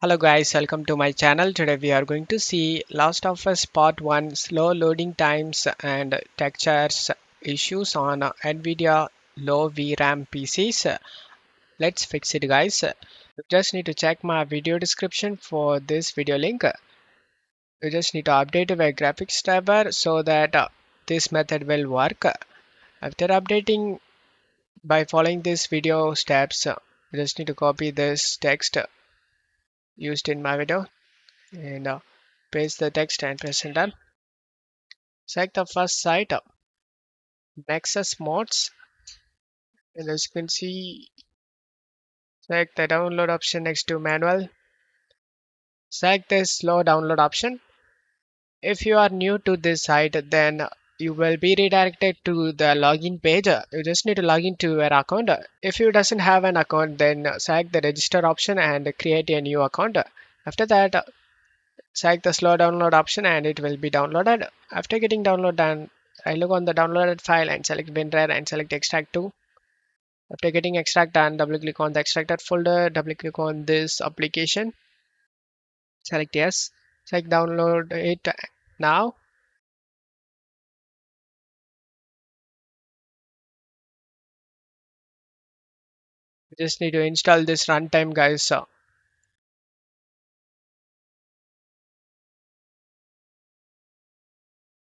Hello guys, welcome to my channel. Today we are going to see Last of Us Part 1 slow loading times and textures issues on NVIDIA low VRAM PCs. Let's fix it guys. You just need to check my video description for this video link. You just need to update your graphics driver so that this method will work. After updating by following these video steps, you just need to copy this text used in my video and paste the text and press enter. Select the first site, Nexus modes, and as you can see, select the download option next to manual. Select the slow download option. If you are new to this site, then you will be redirected to the login page. You just need to log into your account. If you doesn't have an account, then select the register option and create a new account. After that, select the slow download option and it will be downloaded. After getting download done, I look on the downloaded file and select WinRAR and select extract to. After getting extract done, double click on the extracted folder, double click on this application, select yes, select download it now. You just need to install this runtime guys. After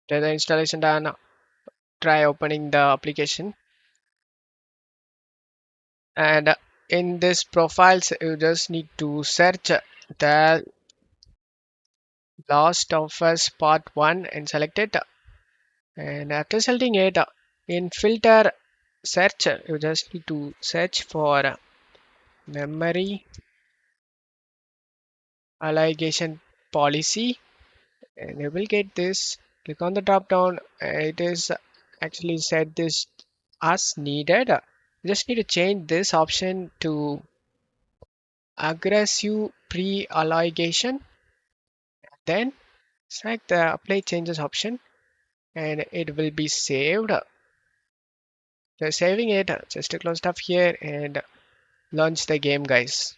the installation done, try opening the application and in this profiles you just need to search the Last of Us Part 1 and select it. And after selecting it, in filter search, you just need to search for Memory Allocation Policy, and you will get this. Click on the drop down. It is actually set this as needed. You just need to change this option to aggressive pre-allocation. Then select the apply changes option, and it will be saved. So saving it, just to close stuff here and launch the game guys.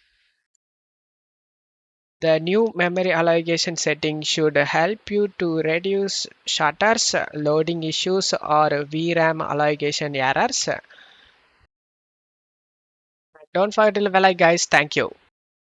The new memory allocation setting should help you to reduce shutters, loading issues, or VRAM allocation errors. Don't forget to leave a like guys. Thank you.